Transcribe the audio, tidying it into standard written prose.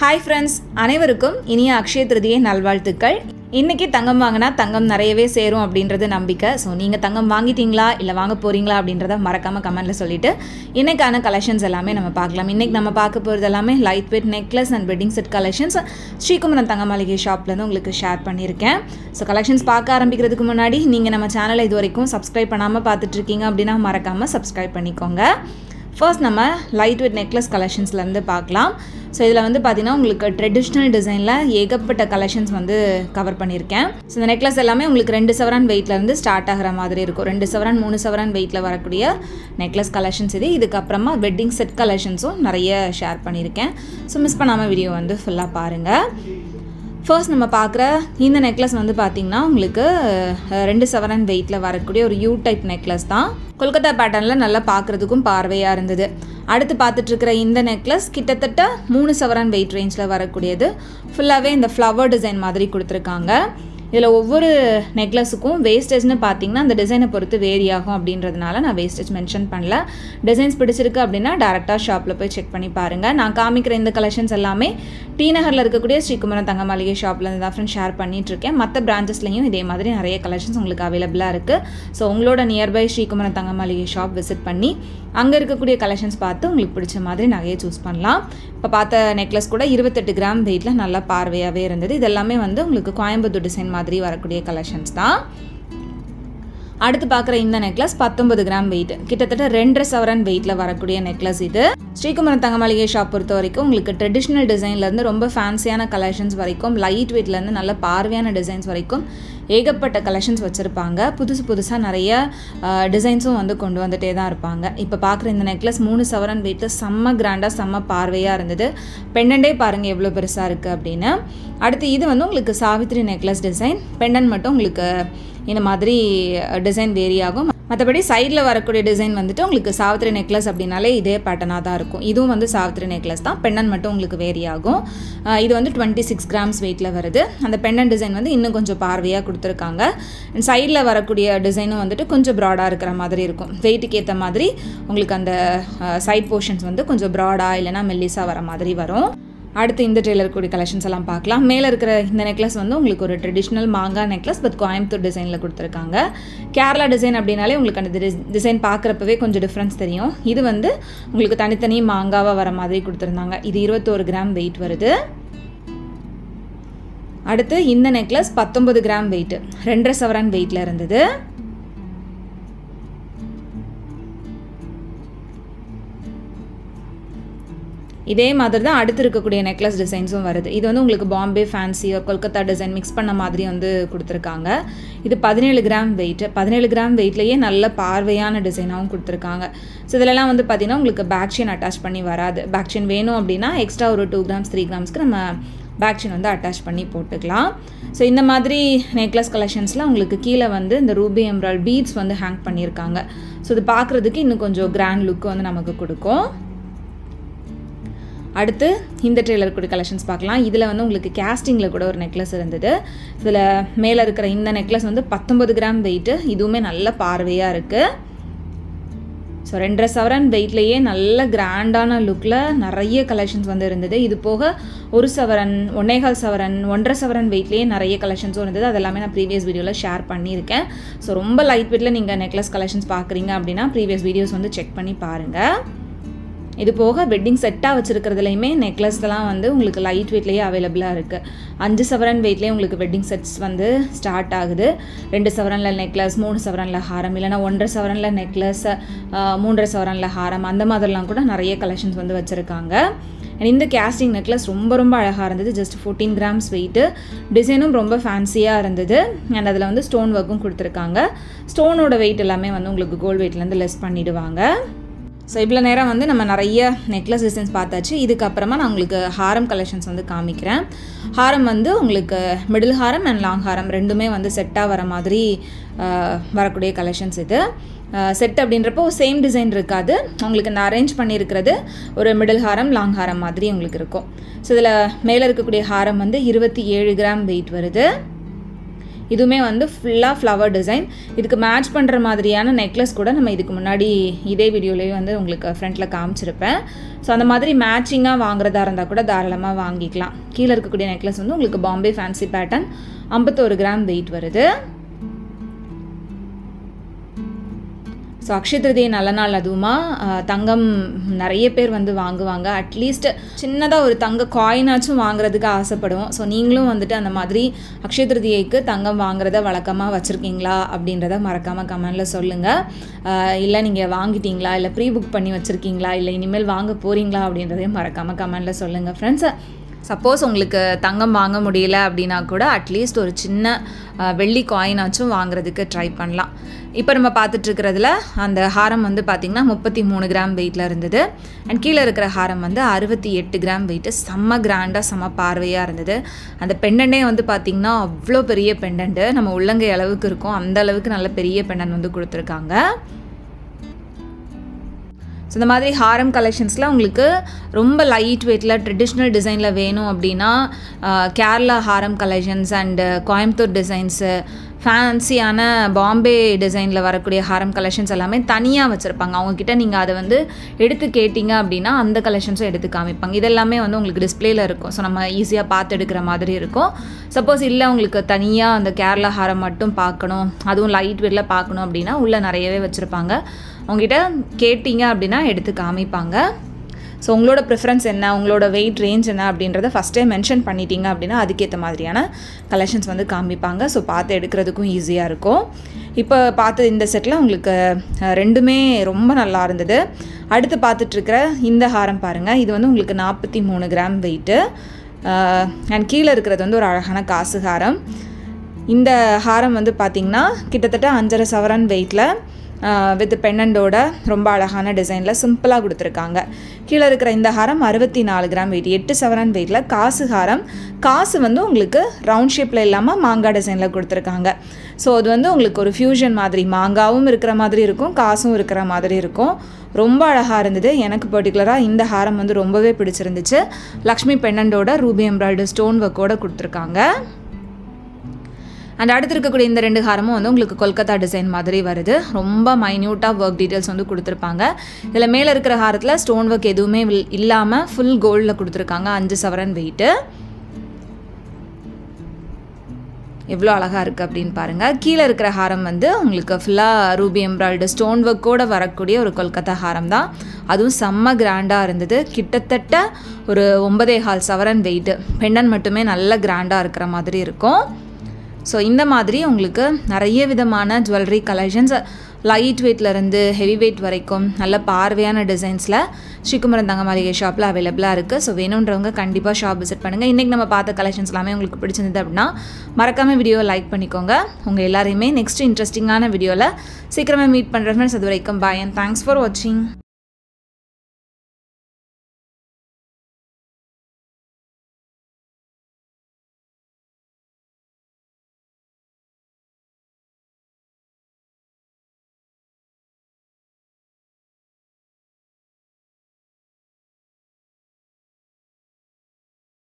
Hi friends, அனைவருக்கும் இனிய அக்ஷய திருதியை நல்வாழ்த்துக்கள். இன்றைக்கி தங்கம் வாங்கினா தங்கம் நிறையவே சேரும் அப்படின்றது நம்பிக்கை. ஸோ நீங்கள் தங்கம் வாங்கிட்டீங்களா இல்லை வாங்க போகிறீங்களா அப்படின்றத மறக்காமல் கமெண்ட்டில் சொல்லிவிட்டு இன்றைக்கான கலெக்ஷன்ஸ் எல்லாமே நம்ம பார்க்கலாம். இன்றைக்கி நம்ம பார்க்க போகிறது எல்லாமே light weight necklace and wedding set collections Sri Kumaran தங்க மாளிகை ஷாப்லேருந்து உங்களுக்கு ஷேர் பண்ணியிருக்கேன். ஸோ கலெக்ஷன்ஸ் பார்க்க ஆரம்பிக்கிறதுக்கு முன்னாடி நீங்கள் நம்ம சேனலை இது வரைக்கும் சப்ஸ்கிரைப் பண்ணாமல் பார்த்துட்ருக்கீங்க அப்படின்னா மறக்காமல் சப்ஸ்கிரைப் பண்ணிக்கோங்க. ஃபர்ஸ்ட் நம்ம லைட் வெயிட் நெக்லஸ் கலெக்ஷன்ஸ்லேருந்து பார்க்கலாம். ஸோ இதில் வந்து பார்த்திங்கன்னா உங்களுக்கு ட்ரெடிஷ்னல் டிசைனில் ஏகப்பட்ட கலெக்ஷன்ஸ் வந்து கவர் பண்ணியிருக்கேன். ஸோ இந்த நெக்லஸ் எல்லாமே உங்களுக்கு 2 சவரன் வெயிட்லேருந்து ஸ்டார்ட் ஆகிற மாதிரி இருக்கும். 2 சவரன் 3 சவரன் வெயிட்டில் வரக்கூடிய நெக்லஸ் கலெக்ஷன்ஸ் இது. இதுக்கப்புறமா வெட்டிங் செட் கலெக்ஷன்ஸும் நிறைய ஷேர் பண்ணியிருக்கேன். ஸோ மிஸ் பண்ணாமல் வீடியோ வந்து ஃபுல்லாக பாருங்கள். ஃபர்ஸ்ட் நம்ம பார்க்குற இந்த நெக்லஸ் வந்து பார்த்திங்கன்னா உங்களுக்கு 2 சவரன் வெயிட்டில் வரக்கூடிய ஒரு யூ டைப் நெக்லஸ் தான். கொல்கத்தா பேட்டர்னில் நல்லா பார்க்குறதுக்கும் பார்வையாக இருந்தது. அடுத்து பார்த்துட்ருக்கிற இந்த நெக்லஸ் கிட்டத்தட்ட 3 சவரன் வெயிட் ரேஞ்சில் வரக்கூடியது. ஃபுல்லாகவே இந்த ஃப்ளவர் டிசைன் மாதிரி கொடுத்துருக்காங்க. இதில் ஒவ்வொரு நெக்லஸுக்கும் வேஸ்டேஜ்னு பார்த்திங்கன்னா அந்த டிசைனை பொறுத்து வேரி ஆகும் அப்படின்றதுனால நான் வேஸ்டேஜ் மென்ஷன் பண்ணல. டிசைன்ஸ் பிடிச்சிருக்கு அப்படின்னா டேரெக்டாக ஷாப்பில் போய் செக் பண்ணி பாருங்கள். நான் காமிக்கிற இந்த கலெக்ஷன்ஸ் எல்லாமே டி நகரில் இருக்கக்கூடிய ஸ்ரீகுமரன் தங்க மாளிகை ஷாப்லேருந்து தான் ஃப்ரெண்ட் ஷேர் பண்ணிகிட்ருக்கேன். மற்ற பிரான்ச்சஸ்லையும் இதே மாதிரி நிறைய கலெக்ஷன்ஸ் உங்களுக்கு அவைலபிளாக இருக்குது. ஸோ உங்களோட நியர்பை ஸ்ரீகுமரன் தங்க மாளிகை ஷாப் விசிட் பண்ணி அங்கே இருக்கக்கூடிய கலெக்ஷன்ஸ் பார்த்து உங்களுக்கு பிடிச்ச மாதிரி நகையை சூஸ் பண்ணலாம். இப்போ பார்த்த நெக்லஸ் கூட 28 கிராம் வெயிட்டில் நல்லா பார்வையாகவே இருந்தது. இதெல்லாமே வந்து உங்களுக்கு கோயம்புத்தூர் டிசைன் மாதிரி வரக்கூடிய கலெக்ஷன்ஸ் தான். அடுத்து பார்க்குற இந்த நெக்லஸ் 19 கிராம் வெயிட், கிட்டத்தட்ட 2.5 சவரன் வெயிட்டில் வரக்கூடிய நெக்லஸ் இது. ஸ்ரீகுமரன் தங்க மாளிகை ஷாப் பொறுத்த வரைக்கும் உங்களுக்கு ட்ரெடிஷ்னல் டிசைன்லேருந்து ரொம்ப ஃபேன்சியான கலெக்ஷன்ஸ் வரைக்கும், லைட் வெயிட்லேருந்து நல்ல பார்வையான டிசைன்ஸ் வரைக்கும் ஏகப்பட்ட கலெக்ஷன்ஸ் வச்சுருப்பாங்க. புதுசாக நிறைய டிசைன்ஸும் வந்து கொண்டு வந்துகிட்டே தான் இருப்பாங்க. இப்போ பார்க்குற இந்த நெக்லஸ் 3 சவரன் வெயிட்டில் செம்ம கிராண்டாக செம்ம பார்வையாக இருந்தது. பெண்டன்டே பாருங்கள் எவ்வளோ பெருசாக இருக்குது அப்படின்னு. அடுத்து இது வந்து உங்களுக்கு சாவித்ரி நெக்லஸ் டிசைன். பெண்டன் மட்டும் உங்களுக்கு இந்த மாதிரி டிசைன் வேரி ஆகும். மற்றபடி சைடில் வரக்கூடிய டிசைன் வந்துட்டு உங்களுக்கு சாவித்ரி நெக்லஸ் அப்படின்னாலே இதே பேட்டர்னாக தான் இருக்கும். இதுவும் வந்து சாவித்ரி நெக்லஸ் தான். பெண்டன் மட்டும் உங்களுக்கு வேரி ஆகும். இது வந்து 26 கிராம்ஸ் வெயிட்டில் வருது. அந்த பெண்டன் டிசைன் வந்து இன்னும் கொஞ்சம் பார்வையாக கொடுத்துருக்காங்க. சைடில் வரக்கூடிய டிசைனும் வந்துட்டு கொஞ்சம் ப்ராடாக இருக்கிற மாதிரி இருக்கும். வெயிட்டுக்கு ஏற்ற மாதிரி உங்களுக்கு அந்த சைட் போர்ஷன்ஸ் வந்து கொஞ்சம் ப்ராடாக இல்லைனா மெல்லிஸாக வர மாதிரி வரும். அடுத்து இந்த ட்ரெயிலர் கூடிய கலெக்ஷன்ஸ் எல்லாம் பார்க்கலாம். மேலே இருக்கிற இந்த நெக்லஸ் வந்து உங்களுக்கு ஒரு ட்ரெடிஷ்னல் மாங்காய் நெக்லஸ் பட் கோயம்புத்தூர் டிசைனில் கொடுத்துருக்காங்க. கேரளா டிசைன் அப்படின்னாலே உங்களுக்கு அந்த டிசைன் பார்க்குறப்பவே கொஞ்சம் டிஃப்ரென்ஸ் தெரியும். இது வந்து உங்களுக்கு தனித்தனி மாங்காவாக வர மாதிரி கொடுத்துருந்தாங்க. இது 21 கிராம் வெயிட் வருது. அடுத்து இந்த நெக்லஸ் 19 கிராம் வெயிட், 2.5 சவரன் வெயிட்டில் இருந்தது. இதே மாதிரி தான் அடுத்து இருக்கக்கூடிய நெக்லஸ் டிசைன்ஸும் வருது. இது வந்து உங்களுக்கு பாம்பே ஃபேன்சி ஒரு கொல்கத்தா டிசைன் மிக்ஸ் பண்ண மாதிரி வந்து கொடுத்துருக்காங்க. இது 17 கிராம் வெயிட். 17 கிராம் வெயிட்லேயே நல்ல பார்வையான டிசைனாகவும் கொடுத்துருக்காங்க. ஸோ இதிலலாம் வந்து பார்த்திங்கன்னா உங்களுக்கு பேக் செயின் அட்டாச் பண்ணி வராது. பேக் செயின் வேணும் அப்படின்னா எக்ஸ்ட்ரா ஒரு 2 கிராம்ஸ் 3 கிராம்ஸ்க்கு நம்ம பேக் செயின் வந்து அட்டாச் பண்ணி போட்டுக்கலாம். ஸோ இந்த மாதிரி நெக்லஸ் கலெக்ஷன்ஸில் உங்களுக்கு கீழே வந்து இந்த ரூபி எம்ராய்ட் பீட்ஸ் வந்து ஹேங் பண்ணியிருக்காங்க. ஸோ இது பார்க்குறதுக்கு இன்னும் கொஞ்சம் கிராண்ட் லுக் வந்து நமக்கு கொடுக்கும். அடுத்து இந்த ட்ரெயிலர் கூட கலெக்ஷன்ஸ் பார்க்கலாம். இதில் வந்து உங்களுக்கு கேஸ்டிங்கில் கூட ஒரு நெக்லஸ் இருந்தது. இதில் மேலே இருக்கிற இந்த நெக்லஸ் வந்து 19 கிராம் வெயிட்டு. இதுவுமே நல்ல பார்வையாக இருக்குது. ஸோ 2.5 சவரன் வெயிட்லேயே நல்ல கிராண்டான லுக்கில் நிறைய கலெக்ஷன்ஸ் வந்து இருந்தது. இது போக 1 சவரன் 1.25 சவரன் 1.5 சவரன் வெயிட்லேயே நிறைய கலெக்ஷன்ஸும் இருந்தது. அதெல்லாமே நான் ப்ரீவியஸ் வீடியோவில் ஷேர் பண்ணியிருக்கேன். ஸோ ரொம்ப லைட் வெயிட்டில் நீங்கள் நெக்லஸ் கலெக்ஷன்ஸ் பார்க்குறீங்க அப்படின்னா ப்ரீவியஸ் வீடியோஸ் வந்து செக் பண்ணி பாருங்கள். இது போக வெட்டிங் செட்டாக வச்சுருக்கிறதுலையுமே நெக்லஸ்லாம் வந்து உங்களுக்கு லைட் வெயிட்லேயே அவைலபிளாக இருக்குது. 5 சவரன் வெயிட்லேயே உங்களுக்கு வெட்டிங் செட்ஸ் வந்து ஸ்டார்ட் ஆகுது. 2 சவரனில் நெக்லஸ், 3 சவரனில் ஹாரம், இல்லைனா 1.5 சவரனில் நெக்லஸ், 3.5 சவரனில் ஹாரம், அந்த மாதிரிலாம் கூட நிறைய கலெக்ஷன்ஸ் வந்து வச்சுருக்காங்க. இந்த கேஸ்டிங் நெக்லஸ் ரொம்ப அழகாக இருந்தது. Just 14 grams weight. டிசைனும் ரொம்ப ஃபேன்சியாக இருந்தது. அண்ட் அதில் வந்து ஸ்டோன் ஒர்க்கும் கொடுத்துருக்காங்க. ஸ்டோனோட வெயிட் எல்லாமே வந்து உங்களுக்கு கோல்டு வெயிட்லேருந்து லெஸ் பண்ணிவிடுவாங்க. ஸோ இவ்வளோ நேரம் வந்து நம்ம நிறைய நெக்லஸ் டிசைன்ஸ் பார்த்தாச்சு. இதுக்கப்புறமா நான் உங்களுக்கு ஹாரம் கலெக்ஷன்ஸ் வந்து காமிக்கிறேன். ஹாரம் வந்து உங்களுக்கு மிடில் ஹாரம் அண்ட் லாங் ஹாரம் ரெண்டுமே வந்து செட்டாக வர மாதிரி வரக்கூடிய கலெக்ஷன்ஸ் இது. செட் அப்படின்றப்போ சேம் டிசைன் இருக்காது. உங்களுக்கு நான் அரேஞ்ச் பண்ணியிருக்கிறது ஒரு மிடில் ஹாரம் லாங் ஹாரம் மாதிரி உங்களுக்கு இருக்கும். ஸோ இதில் மேலே இருக்கக்கூடிய ஹாரம் வந்து 27 கிராம் வெயிட் வருது. இதுவுமே வந்து ஃபுல்லாக ஃப்ளவர் டிசைன். இதுக்கு மேட்ச் பண்ணுற மாதிரியான நெக்லஸ் கூட நம்ம இதுக்கு முன்னாடி இதே வீடியோலேயே வந்து உங்களுக்கு ஃப்ரண்ட்டில் காமிச்சிருப்பேன். ஸோ அந்த மாதிரி மேட்சிங்காக வாங்குறதா இருந்தால் கூட தாராளமாக வாங்கிக்கலாம். கீழே இருக்கக்கூடிய நெக்லஸ் வந்து உங்களுக்கு Bombay fancy pattern 51 gram wait வருது. ஸோ அக்ஷய திருதியை நல்ல நாள், அதுவுமா தங்கம் நிறைய பேர் வந்து வாங்குவாங்க. அட்லீஸ்ட் சின்னதாக ஒரு தங்க காயினாச்சும் வாங்குறதுக்கு ஆசைப்படுவோம். ஸோ நீங்களும் வந்துட்டு அந்த மாதிரி அக்ஷய திருதியைக்கு தங்கம் வாங்குறத வழக்கமாக வச்சுருக்கீங்களா அப்படின்றத மறக்காமல் கமெண்டில் சொல்லுங்கள். இல்லை நீங்கள் வாங்கிட்டீங்களா, இல்லை ப்ரீ புக் பண்ணி வச்சுருக்கீங்களா, இல்லை இனிமேல் வாங்க போகிறீங்களா அப்படின்றதையும் மறக்காமல் கமெண்டில் சொல்லுங்கள் ஃப்ரெண்ட்ஸ். சப்போஸ் உங்களுக்கு தங்கம் வாங்க முடியல அப்படின்னா கூட அட்லீஸ்ட் ஒரு சின்ன வெள்ளி காயினாச்சும் வாங்குறதுக்கு ட்ரை பண்ணலாம். இப்போ நம்ம பார்த்துட்ருக்கிறதுல அந்த ஹாரம் வந்து பார்த்திங்கன்னா 33 கிராம் வெயிட்டில் இருந்தது. அண்ட் கீழே இருக்கிற ஹாரம் வந்து 68 கிராம் வெயிட்டு. செம்ம கிராண்டாக செம்ம பார்வையாக இருந்தது. அந்த பெண்டன்ட்டே வந்து பார்த்திங்கன்னா அவ்வளோ பெரிய பெண்டன்ட்டு, நம்ம உள்ளங்கை அளவுக்கு இருக்கும், அந்த அளவுக்கு நல்ல பெரிய பெண்டன்ட் வந்து கொடுத்துருக்காங்க. ஸோ இந்த மாதிரி ஹாரம் கலெக்ஷன்ஸில் உங்களுக்கு ரொம்ப லைட் வெயிட்டில் ட்ரெடிஷ்னல் டிசைனில் வேணும் அப்படின்னா கேரளா ஹாரம் கலெக்ஷன்ஸ் அண்டு கோயம்புத்தூர் டிசைன்ஸு, ஃபேன்சியான பாம்பே டிசைனில் வரக்கூடிய ஹாரம் கலெக்ஷன்ஸ் எல்லாமே தனியாக வச்சுருப்பாங்க. அவங்கக்கிட்ட நீங்கள் அதை வந்து எடுத்து கேட்டிங்க அப்படின்னா அந்த கலெக்ஷன்ஸும் எடுத்து காமிப்பாங்க. இதெல்லாமே வந்து உங்களுக்கு டிஸ்பிளேயில் இருக்கும். ஸோ நம்ம ஈஸியாக பார்த்து எடுக்கிற மாதிரி இருக்கும். சப்போஸ் இல்லை உங்களுக்கு தனியாக அந்த கேரளா ஹாரம் மட்டும் பார்க்கணும், அதுவும் லைட் வெயிட்டில் பார்க்கணும் அப்படின்னா உள்ளே நிறையவே வச்சுருப்பாங்க. உங்ககிட்ட கேட்டிங்க அப்படின்னா எடுத்து காமிப்பாங்க. ஸோ உங்களோட ப்ரிஃபரன்ஸ் என்ன, உங்களோட வெயிட் ரேஞ்ச் என்ன அப்படின்றத ஃபஸ்ட்டே மென்ஷன் பண்ணிட்டீங்க அப்படின்னா அதுக்கேற்ற மாதிரியான கலெக்ஷன்ஸ் வந்து காமிப்பாங்க. ஸோ பார்த்து எடுக்கிறதுக்கும் ஈஸியாக இருக்கும். இப்போ பார்த்து இந்த செட்டில் உங்களுக்கு ரெண்டுமே ரொம்ப நல்லா இருந்தது. அடுத்து பார்த்துட்ருக்கிற இந்த ஹாரம் பாருங்கள். இது வந்து உங்களுக்கு 43 கிராம் வெயிட்டு. அண்ட் கீழே இருக்கிறது வந்து ஒரு அழகான காசு ஹாரம். இந்த ஹாரம் வந்து பார்த்திங்கன்னா கிட்டத்தட்ட 5.5 சவரன் வெயிட்டில் வித் பெண்டன்டோட ரொம்ப அழகான டிசைனில் சிம்பிளாக கொடுத்துருக்காங்க. கீழே இருக்கிற இந்த ஹாரம் 64 கிராம் வெயிட், 8 சவரன் வெயிட்டில் காசு ஹாரம். காசு வந்து உங்களுக்கு ரவுண்ட் ஷேப்பில் இல்லாமல் மாங்காய் டிசைனில் கொடுத்துருக்காங்க. ஸோ அது வந்து உங்களுக்கு ஒரு ஃப்யூஷன் மாதிரி, மாங்காவும் இருக்கிற மாதிரி இருக்கும், காசும் இருக்கிற மாதிரி இருக்கும். ரொம்ப அழகாக இருந்தது. எனக்கு பர்டிகுலராக இந்த ஹாரம் வந்து ரொம்பவே பிடிச்சிருந்துச்சு. லக்ஷ்மி பெண்டன்டோட ரூபி எம்ப்ராய்டரி ஸ்டோன் ஒர்க்கோட கொடுத்துருக்காங்க. அண்ட் அடுத்து இருக்கக்கூடிய இந்த 2 ஹாரமும் வந்து உங்களுக்கு கொல்கத்தா டிசைன் மாதிரி வருது. ரொம்ப மைன்யூட்டாக ஒர்க் டீட்டெயில்ஸ் வந்து கொடுத்துருப்பாங்க. இதில் மேலே இருக்கிற ஹாரத்தில் ஸ்டோன் ஒர்க் எதுவுமே இல்லாமல் ஃபுல் கோல்டில் கொடுத்துருக்காங்க. 5 சவரன் வெயிட்டு. எவ்வளோ அழகாக இருக்குது அப்படின்னு பாருங்கள். கீழே இருக்கிற ஹாரம் வந்து உங்களுக்கு ஃபுல்லாக ரூபி எம்ப்ராய்டரி ஸ்டோன் ஒர்க்கோடு வரக்கூடிய ஒரு கொல்கத்தா ஹாரம் தான். அதுவும் செம்ம கிராண்டாக இருந்தது. கிட்டத்தட்ட ஒரு 9.25 சவரன் வெயிட்டு. பெண்டன் மட்டுமே நல்ல கிராண்டாக இருக்கிற மாதிரி இருக்கும். ஸோ இந்த மாதிரி உங்களுக்கு நிறைய விதமான ஜுவல்லரி கலெக்ஷன்ஸ் லைட் வெயிட்லேருந்து ஹெவி வெயிட் வரைக்கும் நல்ல பார்வையான டிசைன்ஸில் ஸ்ரீகுமரன் தங்க மாளிகை ஷாப்பில் அவைலபிளாக இருக்குது. ஸோ வேணுன்றவங்க கண்டிப்பாக ஷாப் விசிட் பண்ணுங்கள். இன்றைக்கி நம்ம பார்த்த கலெக்ஷன்ஸ் எல்லாமே உங்களுக்கு பிடிச்சிருந்தது அப்படின்னா மறக்காமல் வீடியோவை லைக் பண்ணிக்கோங்க. உங்கள் எல்லாரையுமே நெக்ஸ்ட் இன்ட்ரெஸ்டிங்கான வீடியோவில் சீக்கிரமாக மீட் பண்ணுற ஃப்ரெண்ட்ஸ். அது வரைக்கும் பாய் அண்ட் தேங்க்ஸ் ஃபார் வாட்சிங்.